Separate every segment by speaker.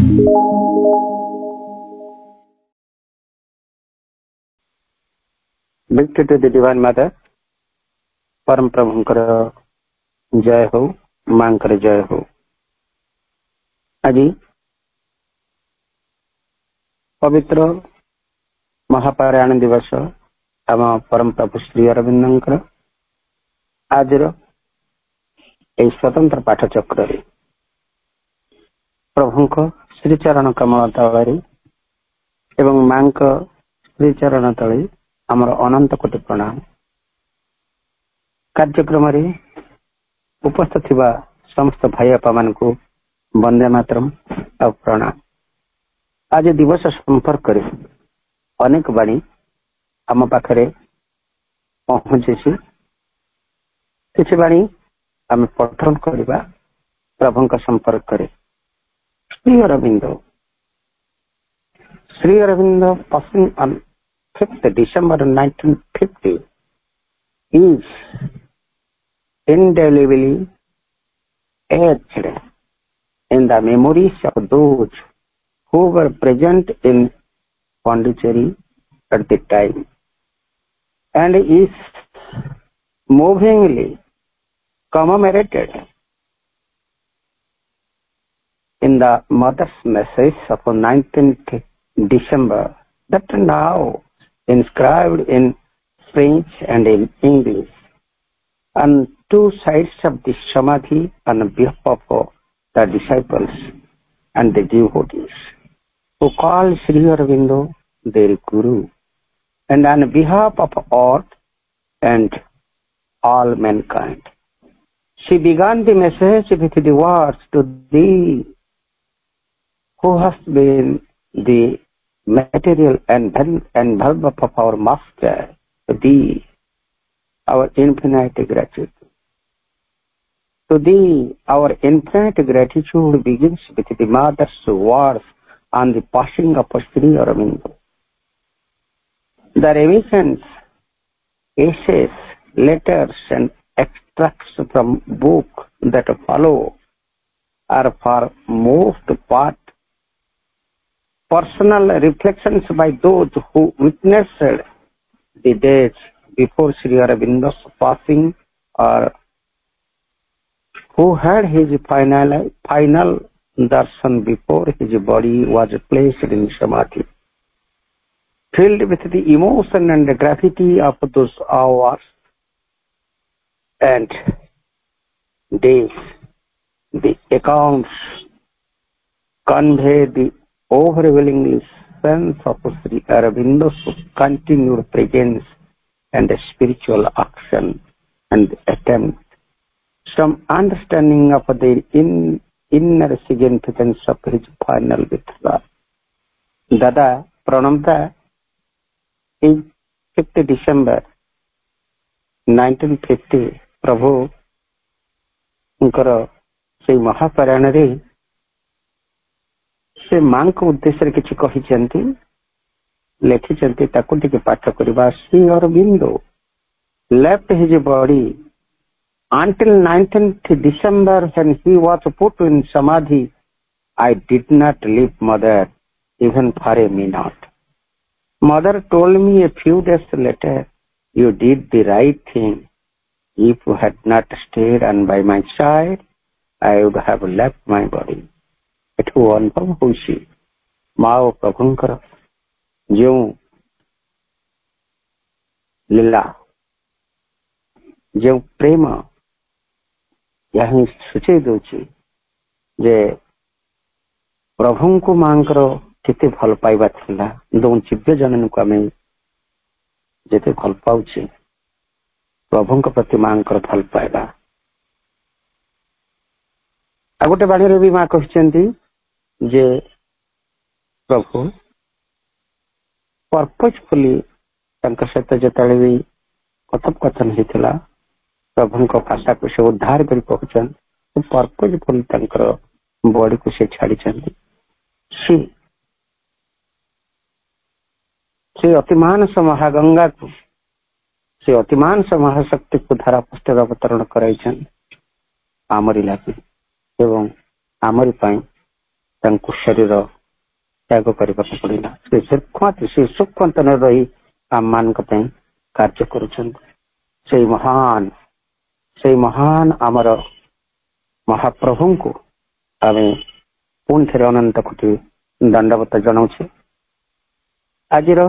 Speaker 1: Victory to the Divine Mother, परम प्रभुंकर जय हो, मांकर जय हो। आज पवित्र महापारायण दिवस आम परम प्रभु श्री अरविंदर आज स्वतंत्र पाठचक्र प्रभुंक श्रीचरण कमल तले एवं मां श्रीचरण तले आमर अनंत कोटि प्रणाम। कार्यक्रम उपस्थित थिबा समस्त भाई आपा मान को वंदे मातरम और प्रणाम। आज दिवस संपर्क अनेक बाणी आम पाखरे पहुंची किसी बाणी आम पठन करवा प्रभु का संपर्क करे। Shri Arvind passing on 5th December 1950 is indelibly etched in the memories of those who were present in Pondicherry at the time and is movingly commemorated in the Mother's Message of 19th December that now inscribed in French and in English on two sides of the Samadhi on behalf of the disciples and the devotees who call Sri Aurobindo their Guru, and on behalf of earth and all mankind. She began the message with the words, "To thee who hast been the material and verb of our Master, to thee our infinite gratitude." To thee our infinite gratitude begins with the Mother's words on the passing of Sri Aurobindo. The revisions, essays, letters and extracts from book that follow are for most part personal reflections by those who witnessed the days before Sri Aurobindo's passing or who had his final darshan before his body was placed in Samadhi. Filled with the emotion and the gravity of those hours and days, the accounts convey the overwhelming sense of Sri Aurobindo's continued presence and the spiritual action and attempt, some understanding of the inner significance of his final withdrawal. Dada, Pranamta, is 5th December 1950 प्रभु से महापारायण से मां को उद्देश्य किसी कही लिखिं ताकू टे पाठ करवा। Shri Aurobindo left his body until 19th December when he was put in Samadhi. I did not leave Mother even for a minute. Mother told me a few days later, "You did the right thing. If you had not stayed on by my side, I would have left my body." एठू अनुभव होशी माँ और प्रभुंकर जो लीला जो प्रेम यहाँ सूचे दूची जे प्रभु को मांकर केते भल पाइबा थिला दो जीव्य जनन को आमे जेते भल पाउछे प्रभु को प्रति मांकर भल पाइबा। आ गोटे बाणी रे भी मां कहचंती जे प्रभु पर्पजफुली सहित जिते भी कथोपकथन होता प्रभु भाषा को से उद्धार कर पहुंचन पर्पजफुली बॉडी को से छाड़ी से अतिमान महागंगा को से अतिमान महाशक्ति को धारा पृष्ठ अवतरण कराई आमरी लगे एवं आमरी पाई ତାଙ୍କୁ ଶରୀର ତ୍ୟାଗ କରିବାକୁ ପଡ଼ିଲା। ସେ ସୂକ୍ଷ୍ମତନରେ ରହି ଆମମାନଙ୍କ ପାଇଁ କାର୍ଯ୍ୟ କରୁଛନ୍ତି। ସେଇ ମହାନ ଆମର ମହାପ୍ରଭୁଙ୍କୁ ଆମେ ପୁଣି ଥରେ ଅନନ୍ତ କୋଟି ଦଣ୍ଡବତ ଜଣାଉଛୁ। ଆଜିର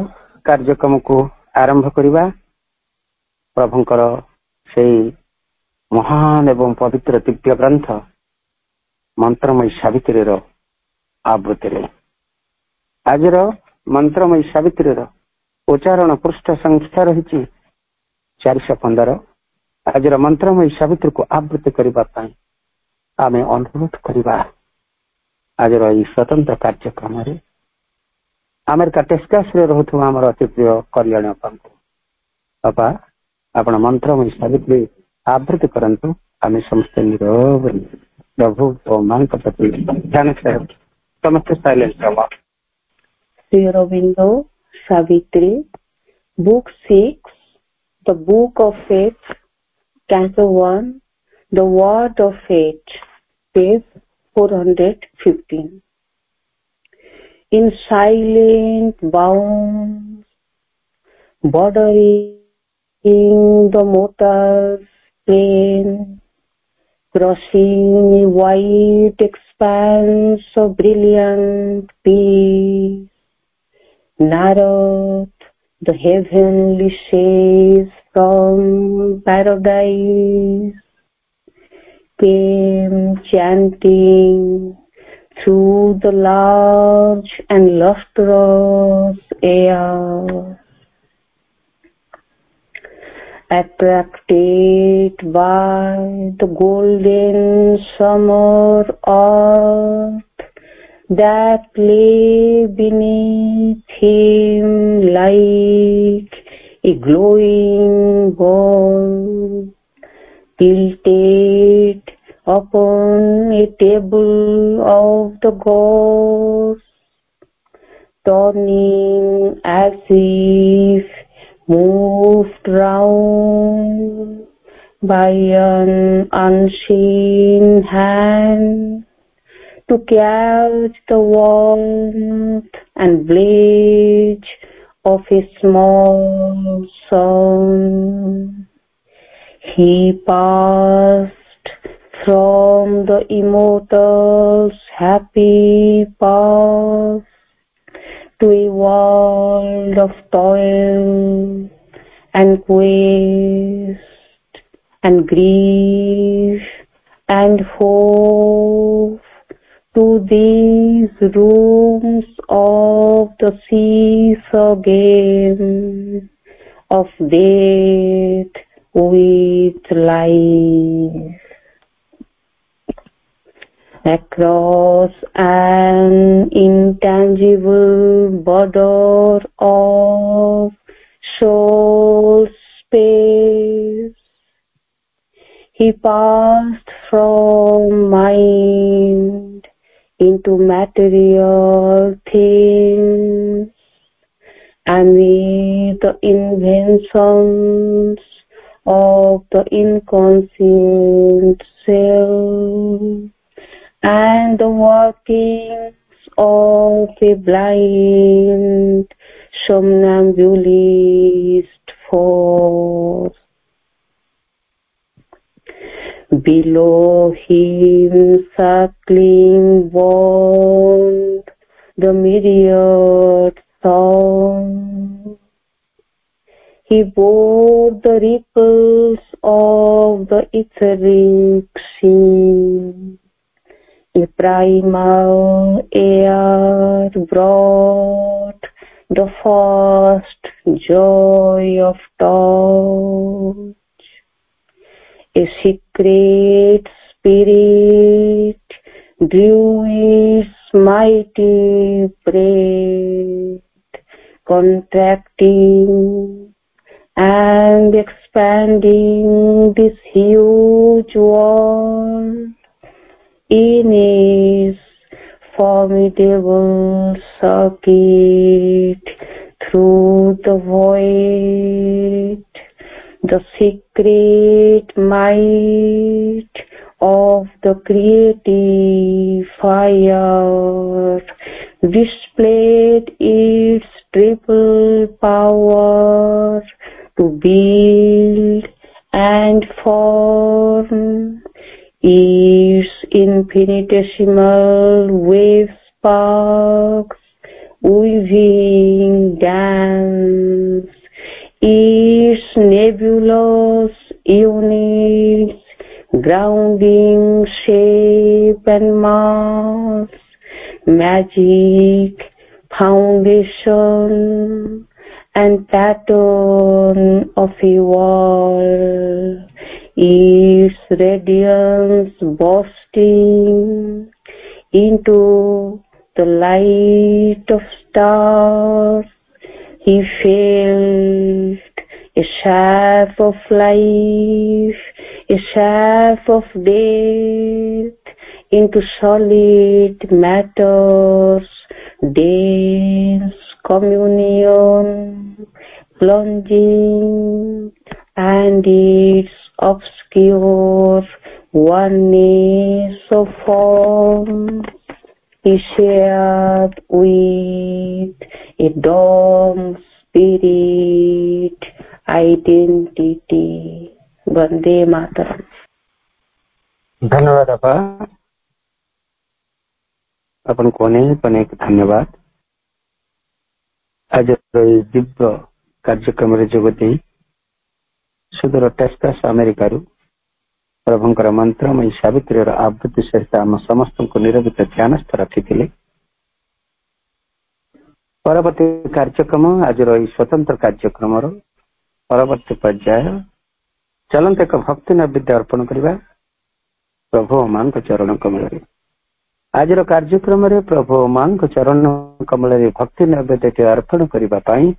Speaker 1: କାର୍ଯ୍ୟକ୍ରମକୁ ଆରମ୍ଭ କରିବା ପ୍ରଭୁଙ୍କର ସେଇ ମହାନ ଏବଂ ପବିତ୍ର ଦିବ୍ୟ ଗ୍ରନ୍ଥ ମନ୍ତ୍ରମୟୀ ସାବିତ୍ରୀର ଆବୃତ୍ତିରେ। ଆଜିର ମନ୍ତ୍ରମୟୀ ସାବିତ୍ରୀର ଉଚ୍ଚାରଣ ପୃଷ୍ଠ ସଂଖ୍ୟା ରହିଛି 415। ଆଜିର ମନ୍ତ୍ରମୟୀ ସାବିତ୍ରୀକୁ ଆବୃତ୍ତି କରିବା ପାଇଁ ଆମେ ଅନୁରୋଧ କରିବା। ଆଜିର ଏହି ସ୍ୱତନ୍ତ୍ର କାର୍ଯ୍ୟକ୍ରମରେ ଆମେରିକା ଟେକ୍ସାସରେ ରହୁଥିବା ଆମର ଅତି ପ୍ରିୟ କଲ୍ୟାଣ ବାପାଙ୍କୁ, ବାପା ଆପଣ ମନ୍ତ୍ରମୟୀ ସାବିତ୍ରୀ ଆବୃତ୍ତି କରନ୍ତୁ। ଆମେ ସମସ୍ତେ ନିରବରେ ପ୍ରଭୁ ଓ ମାଙ୍କ ପ୍ରତି ଧ୍ୟାନ ସମସ୍ତେ ସାଇଲେନ୍ସ ହବା।
Speaker 2: Sri Aurobindo, Savitri, Book 6, The Book of Faith, Canto 1, The Word of Faith, page 415. In silent bounds, bordering the motor's plain, crossing a wide expanse of brilliant peace, Narad, the heavenly sage from paradise, came chanting through the large and lustrous air. Attracted by the golden summer earth that lay beneath him like a glowing ball tilted upon a table of the gods, turning as if moved round by an unseen hand to catch the warmth and blaze of a small sun. He passed from the immortal's happy past to a world of toil and quest and grief and hope, to these rooms of the seesaw game of death with life. Across an intangible border of soul space, he passed from mind into material things, and with the inventions of the inconscient self and the workings of a blind somnambulist force. Below him circling bond the myriad songs. He bore the ripples of the etheric sea. A primal air brought the first joy of touch. A secret spirit drew its mighty breath, contracting and expanding this huge world in his formidable circuit through the void. The secret might of the creative fire displayed its triple power to build and form. Its infinitesimal wave sparks weaving dance, its nebulous units grounding shape and mass, magic, foundation, and pattern of a wall, its radiance bursting into the light of stars. He felt a shaft of life, a shaft of death into solid matters, dense communion, plunging, and its obscure oneness of form he shared with a dumb spirit identity. Vande Mataram.
Speaker 1: धन्यवाद आपा आपनको अनेक अनेक धन्यवाद आज दिव्य कार्यक्रम जोगदे सुदूर Texas America प्रभुंकर मंत्रमयी Savitri आवृत्ति सहित आम समस्त को निरवित ध्यानस्थ रखी परवर्ती कार्यक्रम आज स्वतंत्र कार्यक्रम परवर्ती पर्याय चलते एक भक्ति नैवेद्य अर्पण करवा प्रभु मान चरण कमल आज कार्यक्रम प्रभु मान चरण कमल भक्ति नैवेद्य अर्पण करने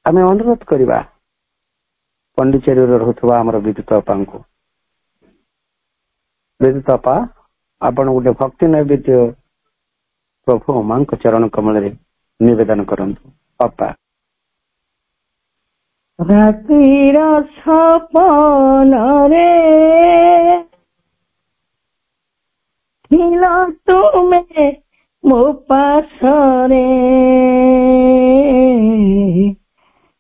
Speaker 1: आम अनुरोध करवा पंडिचेरी रोथुवा आमर विद्युत अपा को विद्युत अपा आपण गोटे भक्ति नैवेद्य प्रभु मां चरण कमल निवेदन करंतु अपा।
Speaker 2: रातिर सपन रे थिला तुमे मो पासरे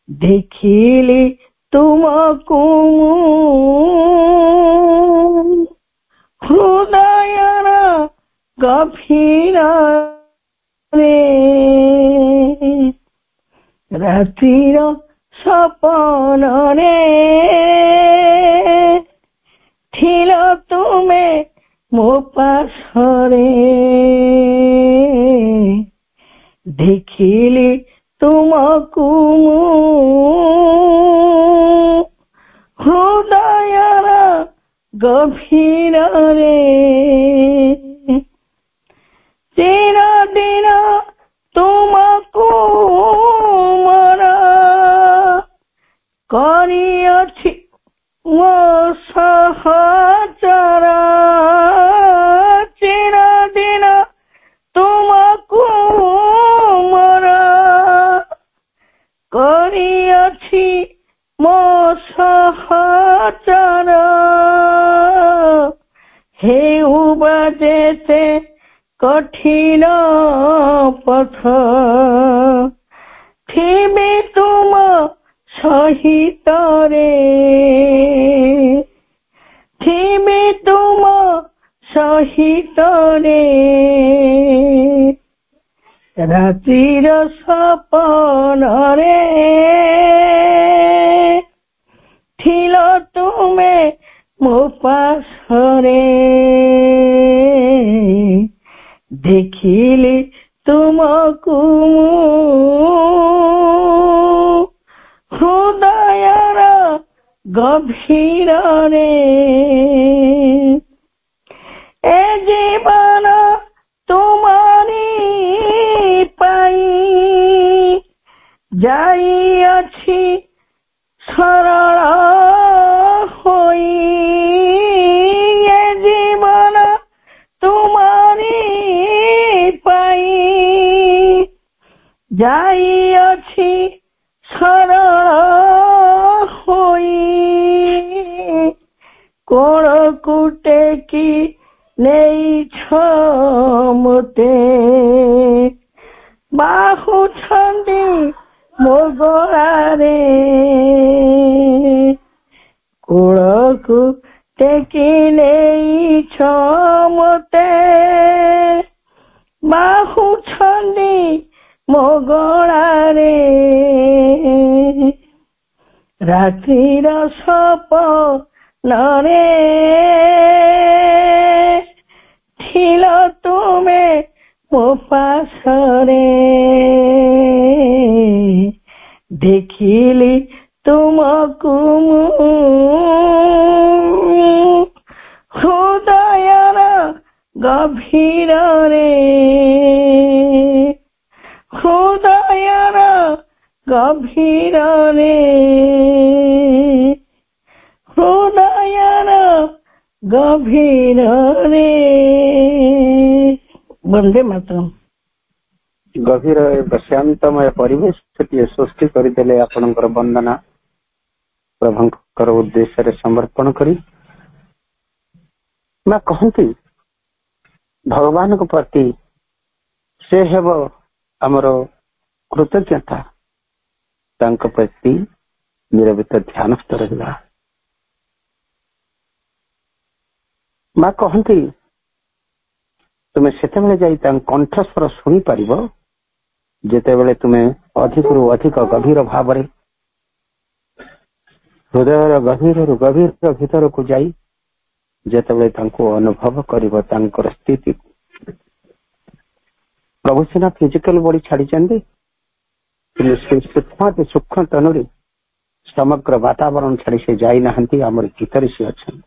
Speaker 2: देखिली तुमको हृदयर गभीर रे रातिर सपन रे थिल तुमे मो पासरे देखिली तुमको हृदयर गभीर रे चिर दिन तुमको मोर करिअछि मो सहचर चिर दिन तुमको मोर करिअछि मो सहचर हेउ बजेते कठिन पथ थिबे तुम सहित रे थिबे तुम सहित रे रातिर सपन रे थिल तुमे मो पासरे देखिली तुमको हृदयर गभीर रे ए जीवन तुम्हारी पाई जाइअछि सरल होई ए जीवन तुम्हारी पाई जाइअछि सरल होई कोण ଟେକି ନେଇଛ ମୋତେ ବାହୁଛନ୍ତି ମୋ ଗଳାରେ କୂଳକୁ ଟେକି ନେଇଛ ମୋତେ ବାହୁଛନ୍ତି ମୋ ଗଳାରେ ରାତ୍ରିର ସପନରେ ଥିଲ ତୁମେ ମୋ ପାଶରେ ଦେଖିଲି ତୁମକୁ ମୁଁ ହୃଦୟର ଗଭୀରରେ ହୃଦୟର ଗଭୀରରେ ହୃଦୟର ଗଭୀରରେ ବନ୍ଦେ ମାତରମ୍।
Speaker 1: ଗଭୀର ଶାନ୍ତମୟ ପରିବେଶଟିଏ ସୃଷ୍ଟି କରିଦେଲେ ଆପଣଙ୍କର ବନ୍ଦନା ପ୍ରଭୁଙ୍କର ଉଦ୍ଦେଶ୍ୟରେ ସମର୍ପଣ କରି ମା କହନ୍ତି ଭଗବାନଙ୍କ ପ୍ରତି ସେ ହେବ ଆମର କୃତଜ୍ଞତା ତାଙ୍କ ପ୍ରତି ନିରବିତ ଧ୍ୟାନସ୍ଥ ରହିବା। ମା କହନ୍ତି ତୁମେ ସେତେବେଳେ ଯାଇ ତାଙ୍କ କଣ୍ଠସ୍ୱର ଶୁଣିପାରିବ ଯେତେବେଳେ ତୁମେ ଅଧିକରୁ ଅଧିକ ଗଭୀର ଭାବରେ ହୃଦୟର ଗଭୀରରୁ ଗଭୀର ଭିତରକୁ ଯାଇ ଯେତେବେଳେ ତାଙ୍କୁ ଅନୁଭବ କରିବ ତାଙ୍କର ସ୍ଥିତି। ପ୍ରଭୁ ସିନା ଫିଜିକାଲ ବଡି ଛାଡିଛନ୍ତି କିନ୍ତୁ ସୂକ୍ଷ୍ମ ତନୁରେ ସମଗ୍ର ବାତାବରଣ ଛାଡି ସେ ଯାଇନାହାନ୍ତି, ଆମର ଭିତରେ ସେ ଅଛନ୍ତି।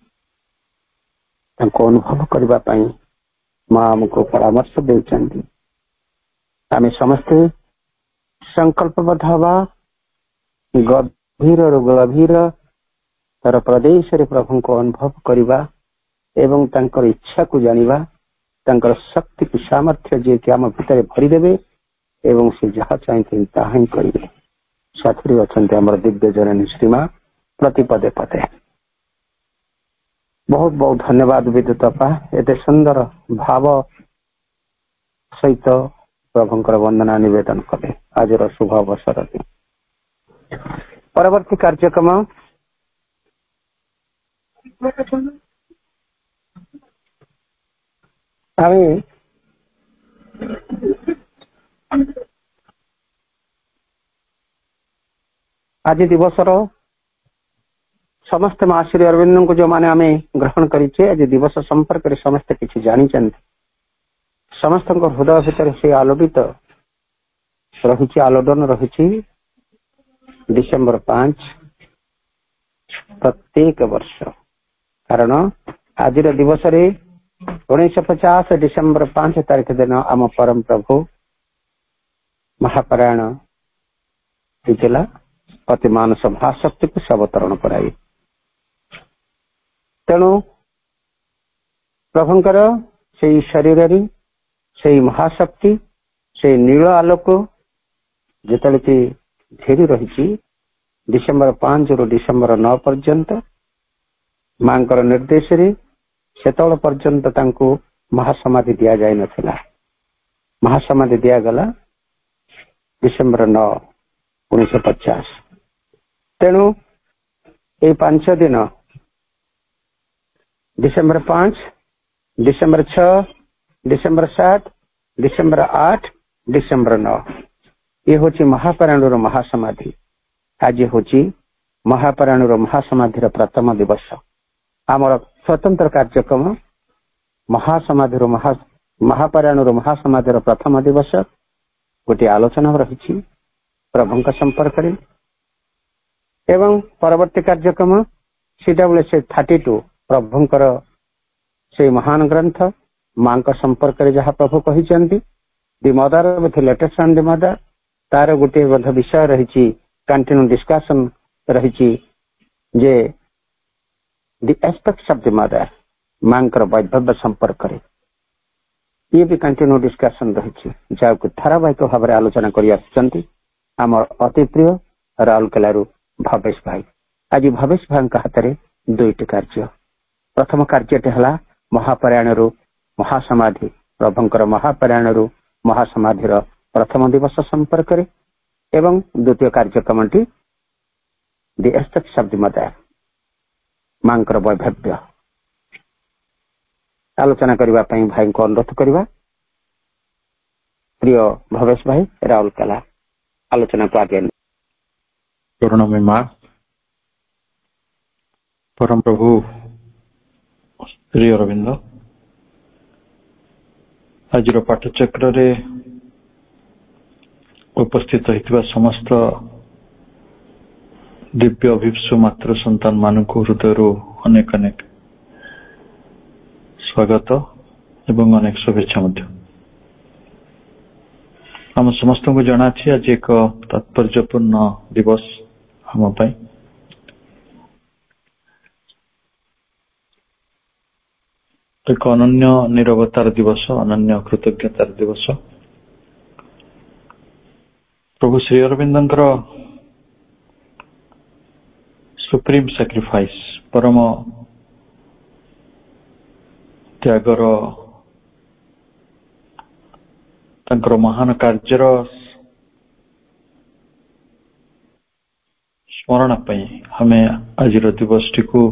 Speaker 1: ତାଙ୍କୁ ଅନୁଭବ କରିବା ପାଇଁ ମା ଆମକୁ ପରାମର୍ଶ ଦେଉଛନ୍ତି। ଆମେ ସମସ୍ତେ ସଂକଳ୍ପବଦ୍ଧ ହେବା ଗଭୀରରୁ ଗଭୀର ତାର ପ୍ରଦେଶରେ ପ୍ରଭୁଙ୍କୁ ଅନୁଭବ କରିବା ଏବଂ ତାଙ୍କର ଇଚ୍ଛାକୁ ଜାଣିବା, ତାଙ୍କର ଶକ୍ତିକୁ ସାମର୍ଥ୍ୟ ଯିଏକି ଆମ ଭିତରେ ଭରିଦେବେ ଏବଂ ସେ ଯାହା ଚାହିଁଛନ୍ତି ତାହା ହିଁ କରିବେ। ସାଥିରେ ଅଛନ୍ତି ଆମର ଦିବ୍ୟ ଜନନୀ ଶ୍ରୀମା ପ୍ରତି ପଦେ ପଦେ। ବହୁତ ବହୁତ ଧନ୍ୟବାଦ ବିଦ୍ୟୁତ ଅପା, ଏତେ ସୁନ୍ଦର ଭାବ ସହିତ ପ୍ରଭୁଙ୍କର ବନ୍ଦନା ନିବେଦନ କଲେ ଆଜିର ଶୁଭ ଅବସରରେ। ପରବର୍ତ୍ତୀ କାର୍ଯ୍ୟକ୍ରମ ଆମେ ଆଜି ଦିବସର ସମସ୍ତେ ମା ଶ୍ରୀ ଅରବିନ୍ଦଙ୍କୁ ଯୋଉମାନେ ଆମେ ଗ୍ରହଣ କରିଛେ ଆଜି ଦିବସ ସମ୍ପର୍କରେ ସମସ୍ତେ କିଛି ଜାଣିଛନ୍ତି। ସମସ୍ତଙ୍କ ହୃଦୟ ଭିତରେ ସେ ଆଲୋଡ଼ିତ ରହିଛି, ଆଲୋଡ଼ନ ରହିଛି। ଡିସେମ୍ବର 5 ପ୍ରତ୍ୟେକ ବର୍ଷ, କାରଣ ଆଜିର ଦିବସରେ 1950 ଡିସେମ୍ବର 5 ତାରିଖ ଦିନ ଆମ ପରମ ପ୍ରଭୁ ମହାପାରାୟଣ ହେଇଥିଲା। ଅତି ମାନସ ଭାଶକ୍ତିକୁ ସେ ଅବତରଣ କରାଇ। ତେଣୁ ପ୍ରଭୁଙ୍କର ସେଇ ଶରୀରରେ ସେଇ ମହାଶକ୍ତି ସେଇ ନୀଳ ଆଲୋକ ଯେତେବେଳେ କି ଘେରି ରହିଛି ଡିସେମ୍ବର 5 ରୁ ଡିସେମ୍ବର 9 ପର୍ଯ୍ୟନ୍ତ ମାଙ୍କର ନିର୍ଦ୍ଦେଶରେ ସେତେବେଳେ ପର୍ଯ୍ୟନ୍ତ ତାଙ୍କୁ ମହାସମାଧି ଦିଆଯାଇ ନଥିଲା। ମହାସମାଧି ଦିଆଗଲା ଡିସେମ୍ବର 9, 1950। ତେଣୁ ଏଇ 5 ଦିନ December 5, December 6, December 7, December 8, December 9 ଇଏ ହଉଛି ମହାପାରାୟଣର ମହାସମାଧି। ଆଜି ହଉଛି ମହାପାରାୟଣର ମହାସମାଧିର ପ୍ରଥମ ଦିବସ। ଆମର ସ୍ୱତନ୍ତ୍ର କାର୍ଯ୍ୟକ୍ରମ ମହାପାରାୟଣର ମହାସମାଧିର ପ୍ରଥମ ଦିବସ ଗୋଟିଏ ଆଲୋଚନା ରହିଛି ପ୍ରଭୁଙ୍କ ସମ୍ପର୍କରେ ଏବଂ ପରବର୍ତ୍ତୀ କାର୍ଯ୍ୟକ୍ରମ CWC 32 ପ୍ରଭୁଙ୍କର ସେଇ ମହାନ ଗ୍ରନ୍ଥ ମାଙ୍କ ସମ୍ପର୍କରେ ଯାହା ପ୍ରଭୁ କହିଛନ୍ତି ଦି ମଦର ୱିଥ୍ ଲେଟେଷ୍ଟ ଅନ୍ ଦି ମଦର, ତାର ଗୋଟିଏ ମଧ୍ୟ ବିଷୟ ରହିଛି, କଣ୍ଟିନ୍ୟୁ ଡିସ୍କସନ ରହିଛି ଯେ ଦି ଆସ୍ପେକ୍ଟସ ଅଫ୍ ଦି ମଦର, ମାଙ୍କର ବୈଧବ୍ୟ ସମ୍ପର୍କରେ ଇଏ ବି କଣ୍ଟିନ୍ୟୁ ଡିସ୍କସନ ରହିଛି, ଯାହାକୁ ଧାରାବାହିକ ଭାବରେ ଆଲୋଚନା କରି ଆସୁଛନ୍ତି ଆମର ଅତି ପ୍ରିୟ ରାଉରକେଲାରୁ ଭବେଶ ଭାଇ। ଆଜି ଭବେଶ ଭାଇଙ୍କ ହାତରେ 2ଟି କାର୍ଯ୍ୟ। प्रथम कार्यटे हला महापरायण महासमाधि प्रभुंकर महापरायण महासमाधि प्रथम दिवस संपर्क रे एवं द्वितीय कार्यक्रम दि एस्थेट शब्द मदर मांकर वैभव्य आलोचना करबा पई भाई को अनुरोध करबा। प्रिय भवेश भाई राउरकेला आलोचना को आगे।
Speaker 3: करुणामय मां परम प्रभु श्री अरविंद आज पाठचक्र रे उपस्थित होइतिबा समस्त दिव्य अभिप्सु मात्र संतान मानक हृदय अनेक अनेक स्वागत एवं अनेक शुभेच्छा मध्य। हम समस्त को जना आज एक तात्पर्यपूर्ण दिवस हम पाई। एक अनन्य निरवतार दिवस अनन्य कृतज्ञतार दिवस प्रभु श्री अरविंदर सुप्रीम सैक्रिफाइस परम त्यागर तांकर महान कार्यर स्मरण पाई हमें आज दिवस टी को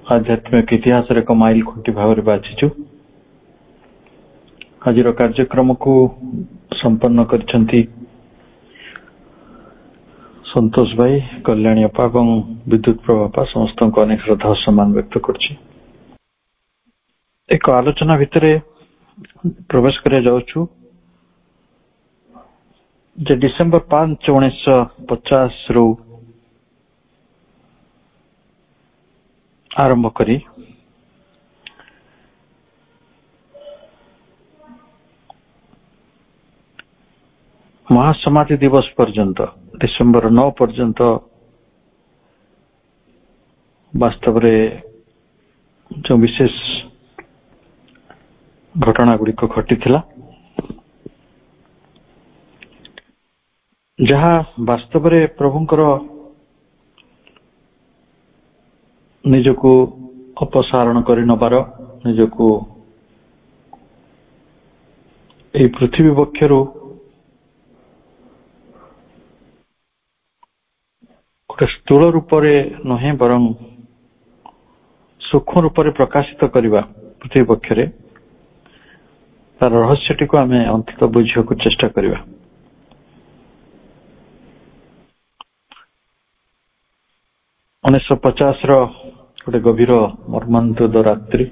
Speaker 3: आध्यात्मिक इतिहास एक माइल खुंटी भाव में बाछीचु। आज कार्यक्रम को संपन्न करछंती संतोष भाई कल्याणी अपा और विद्युत प्रभापा समस्त को अनेक श्रद्धा सम्मान व्यक्त करछि। एक आलोचना भितर प्रवेश कर जाउछु जे डिसेंबर 5 1950 रु आरंभ करी महासमाधि दिवस पर्यंत डिसेंबर 9 पर्यंत वास्तव रे जो विशेष घटना गुड़िक घटी जहाँ वास्तव रे प्रभुंकर निजको अपसारण करि नबार निजको ए पृथ्वी वक्षरु गोटे स्थूल रूप नुहे बरं सूक्ष्म रूप प्रकाशित करवा पृथ्वी पक्षरे तार रहस्यटी को आम अंत बुझा चेष्टा करवा। 1950 गोटे गभीर मर्मान्तद रात्रि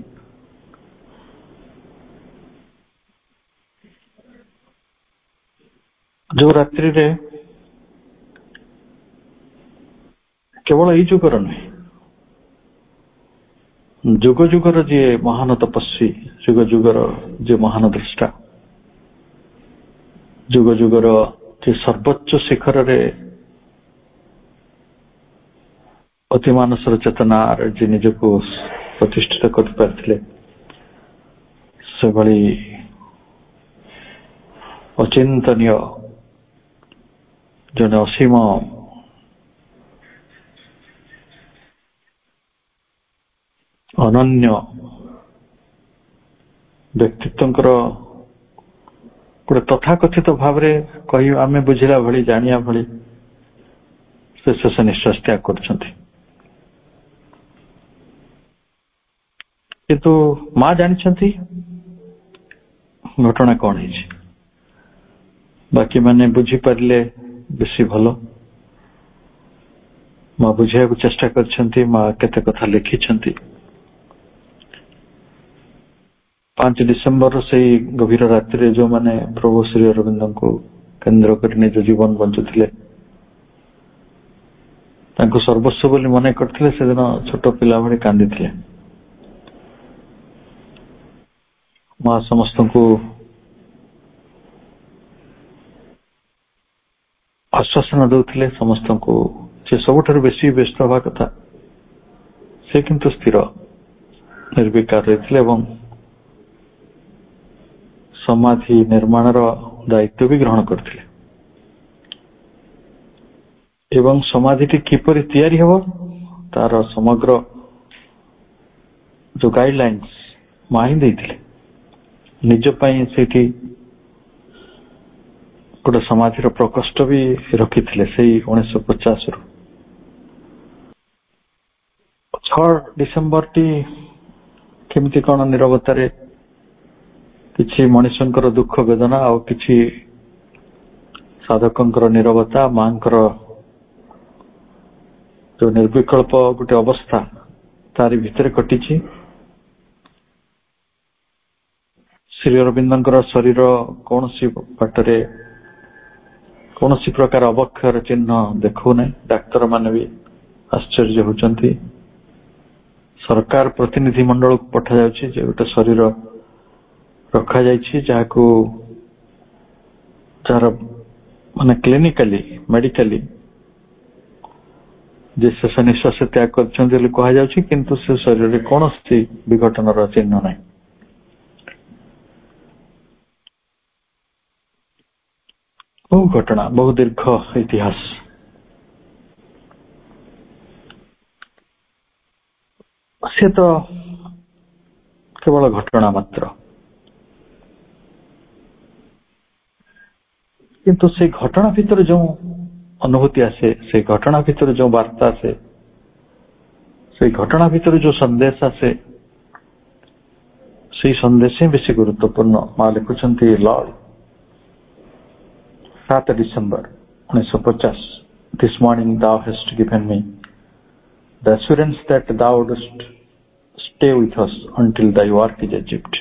Speaker 3: जो रात्रि रे केवल यही जुगर नुहे जुग जुगर जी महान तपस्वी जुग जुगर जी महान दृष्टा जुग जुगर जी सर्वोच्च शिखर रे अति मानसर चेतना जी निजको प्रतिष्ठित कर पारथिले से भली अचिंतनीय जने असीम अनन्य व्यक्तित्वंकर गोटे तथाकथित भाव रे कही आमे बुझिला भली जानिया भली से शेष निश्वास त्याग करछंती। किंतु माँ जानी घटना कौन है बाकी मैंने बुझी पारे बेसी भल माँ बुझा चेष्टा कर माँ केते कथा लिखी 5 डिसेम्बर से गभीर रात्रि जो माने प्रभु श्री अरविंद को केंद्र कर निज जीवन बंचुले सर्वस्व बोली मन करते से दिन छोट पिला भाई कांदी थे। माँ समस्त को आश्वासन दौले समस्त को से सबुठ बेसी व्यस्त हवा कथा से किंतु स्थिर निर्विकार रही समाधि निर्माण दायित्व भी ग्रहण करते एवं समाधि किपरि तैयारी हबो तार समग्र जो गाइडलाइंस माँ ही देते निज से गोटे समाधि प्रकोष्ठ भी रखी थे 1950 रु 6 डिसेम्बर टी केमिति कौन निरवतारे किछि मनुष्यंकर दुख वेदना आ किछि साधकंकर निरवता मांकर जो निर्विकल्प गोटे अवस्था तारी भितर कटिछि। श्री अरविंदंकर शरीर कौन सी बाटरे कौन सी प्रकार अवक्षयर चिन्ह देखु नहीं। डाक्तर माने भी आश्चर्य होचंती। सरकार प्रतिनिधि मंडल को पठा जाउछि जे गोटे शरीर रखा जाइछि जाहाकू जार माने क्लिनिकली मेडिकली जे शेष निश्वास त्याग करछन्ति कहा जाउछि किंतु से शरीर रे कोनोसी विघटनर चिन्ह नहीं। बहु घटना बहु दीर्घ इतिहास। से तो केवल घटना मात्र किंतु से घटना भीतर जो अनुभूति आसे से घटना भीतर जो वार्ता आसे से घटना भीतर जो संदेश आसे से संदेश ही बेसी गुरुत्वपूर्ण। माँ लिखुचंती Lord 7 December 1950 This morning thou hast given me the assurance that thou wouldst stay with us until thy work is achieved.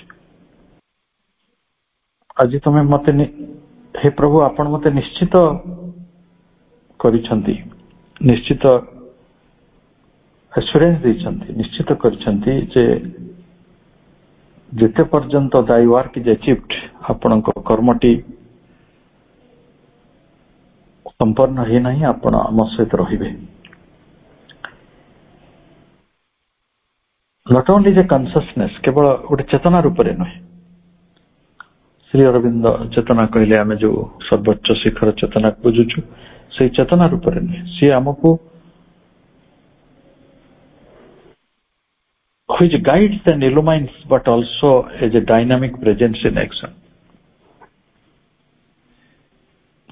Speaker 3: आज तुम्हें मते हे प्रभु आपण मते निश्चित करिसंती निश्चित एश्योरेंस दैछंती निश्चित करिसंती जे जेते पर्यंत thy work is achieved आपण को कर्मटी संपन्न ही नहीं आपण आम सहित रहिबे। नॉट ओनली जे कॉन्शियसनेस केवल गोटे चेतना रूप में नुहे। श्री अरविंद चेतना कहले आमे जो सर्वोच्च शिखर चेतना बुझुछु से चेतना रूप में नुहे। सी आमको which guides and illumines but also as a dynamic presence in action।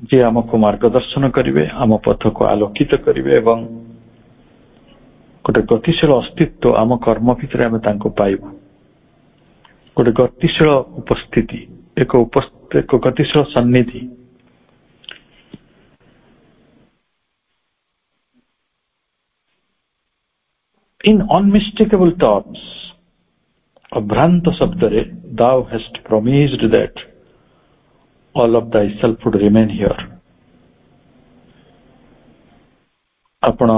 Speaker 3: जे आमको मार्गदर्शन करिवे आम पथ को आलोकित करिवे एवं गोटे गतिशील अस्तित्व आम कर्म भितर आम तांको पाइबु। गोटे गतिशील उपस्थिति एक गतिशील सन्निधि। इन अनमिस्टेकेबल टर्म्स अभ्रांत शब्द रे thou hast promised that all of thyself would remain here। आपण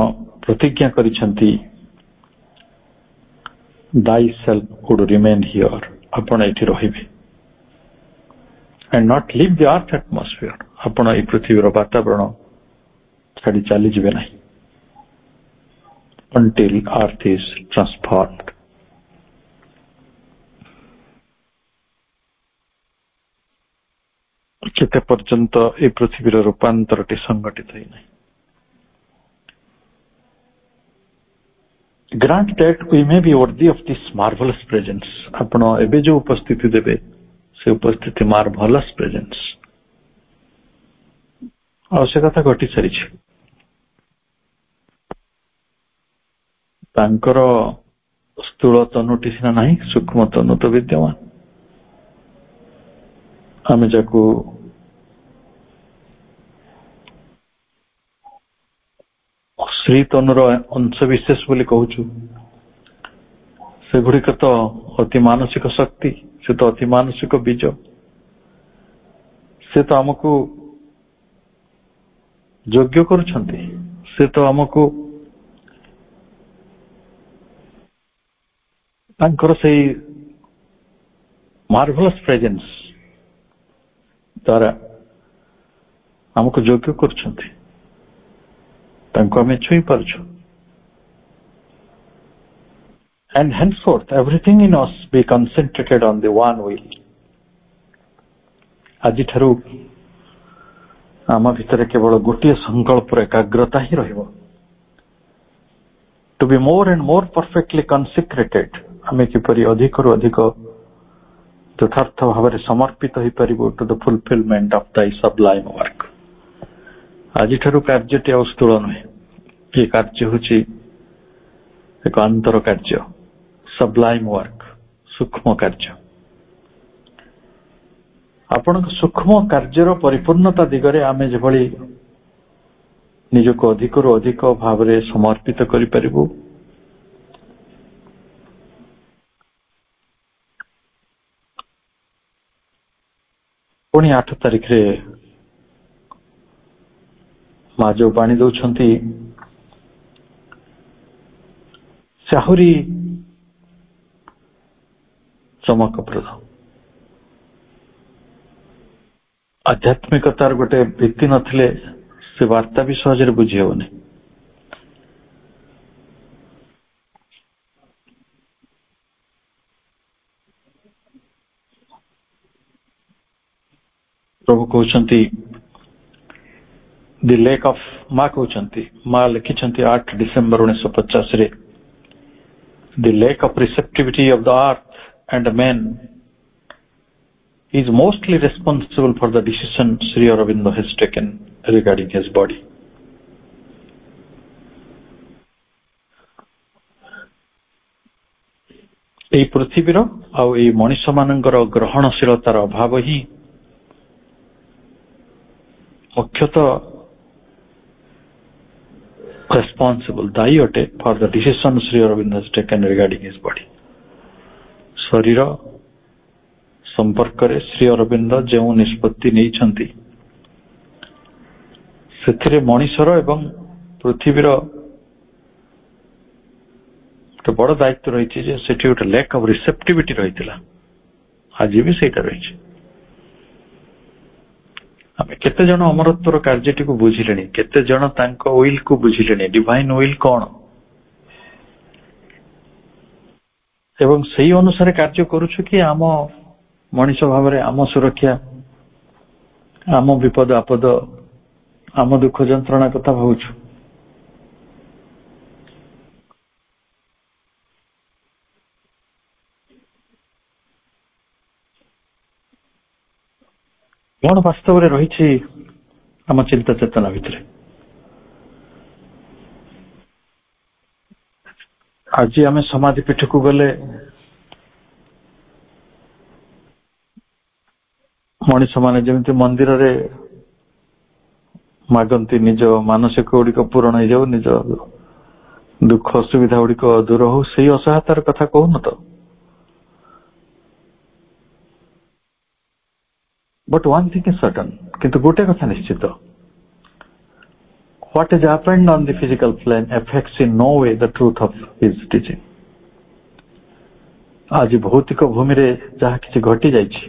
Speaker 3: प्रतिज्ञा करिसंती thyself would remain here आपण एठी रहिबे and not leave the earth atmosphere। आपण ए पृथ्वीर वातावरण छाड़ी चली जिवे नहीं until earth is transformed। केते पर्यंत ए पृथ्वीर रूपांतर संगठित ही नहीं। Grant that we may be worthy of this marvellous presence. आपण एबे जो उपस्थिति देबे से उपस्थिति मार्वेलस प्रेजेंस आवश्यकता घटी सारी तांकर स्थूल तनुटी सिना नहीं सूक्ष्म तनु तो विद्यमान। आमे जाकू श्री तनुर अंश विशेष बोली कहूचु से गुड़िक तो अति मानसिक शक्ति से तो अति मानसिक बीज से तो आमको योग्य करुछंती से तो आमको तांकर से मार्वेलस प्रेजेंस द्वारा आमको योग्य करुछंती तांको आमे छुई पारछु। And henceforth everything in us be concentrated on the one will। आज ठारू आम भितर केवल गोटे संकल्प एकाग्रता ही रहिबो to be more and more perfectly consecrated, आमे किपरि अधिक रु अधिक यथार्थ भाव समर्पित हो पारिबो to the fulfillment of thy sublime work. आज ठारू कार्यटी आ स्थूल नहे, ये कार्य होची एक अंतर कार्य, sublime work, सूक्ष्म कार्य. आपण सूक्ष्म कार्यर परिपूर्णता दिगरे आमे जेभली निजको अधिक रु अधिक भाव समर्पित करि परिबो. पुणी 8 तारिख रे माँ जो बाणी दौरान आहुरी चमकप्रद आध्यात्मिकतार गोटे भित्ति नथिले से वार्ता भी सहज बुझी हेनी. प्रभु कहते दि लेक ऑफ माँ कहते माँ लिखि 8 डिसेम्बर 1950 रे the lack of receptivity of the earth and man is mostly responsible for the decision Sri Aurobindo has taken regarding his body. এই পৃথিবীর ଆଉ এই ମଣିଷ ମାନଙ୍କର ଗ୍ରହଣଶୀଳତାର ଅଭାବ ହିଁ ମୁଖ୍ୟତଃ responsible दायी अटे for the decision Sri Aurobindo has taken regarding his body. शरीर संपर्क रे श्री अरविंद जो निष्पत्ति नहीं छंती सेथिरे मनीषर एवं पृथ्वीर तो बड़ दायित्व रही जे सेठी गोटे लैक ऑफ रिसेप्टिविटी रही आज भी सेटा रही. आमे केते जन अमरत्वर कार्यटी को बुझिलेनी, केते जन तांको विल को बुझिलेनी, डिवाइन विल कौन एवं सही अनुसार कार्य करूछु कि आम मनीष भाव में आम सुरक्षा आम विपद आपद आम दुख जंत्रणा कथा भावुछु. कौन वास्तव में रही आम चिंता चेतना भितर. आज आम समाधि पीठ को गले मनीष माने जमी मंदिर रे मागंती निज मानसिक गुड़िक पूरण हो जाऊ, निज दुख असुविधा गुड़िक दूर हो, से असहायतार कथा कहून तो. But one thing is certain, किंतु गोटे कथा निश्चित, what has happened on the physical plane affects in no way the truth of his teaching. आज भौतिक भूमि रे जहाँ किसी घटी जाइछि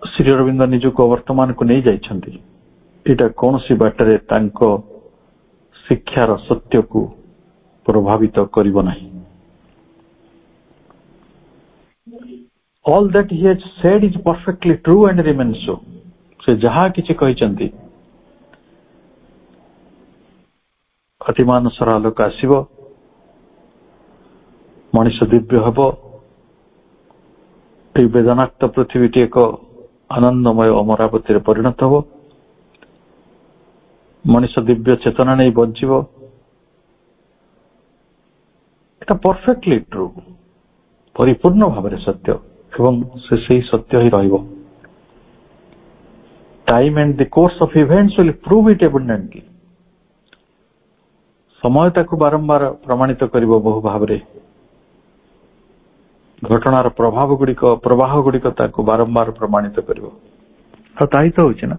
Speaker 3: श्री अरविंद निजको वर्तमान को नहीं जाइछंती, एटा कोनसी बाटरे तांको शिक्षार सत्य को प्रभावित करिवो नाही. All that he has said is perfectly true and remains so. से जहाँ किसी कहिछंती अतिमानसर आलोक आसीबो, मनीष दिव्य हेबो, ए वेदनाक्त पृथ्वीटी एक आनंदमय अमरावती परिणत हो, मनीष दिव्य चेतना नहीं बंचीबो. एटा परफेक्टली ट्रू, परिपूर्ण भाव में सत्य एवं से सत्य ही रहिबो. Time and the course of events will prove it abundantly. समय ताकू बारंबार प्रमाणित करिबो बहु भाव रे. घटनार प्रभाव गुड़िक प्रवाह गुड़िक ताकू बारंबार प्रमाणित करिबो. आ ताई तो होछि ना.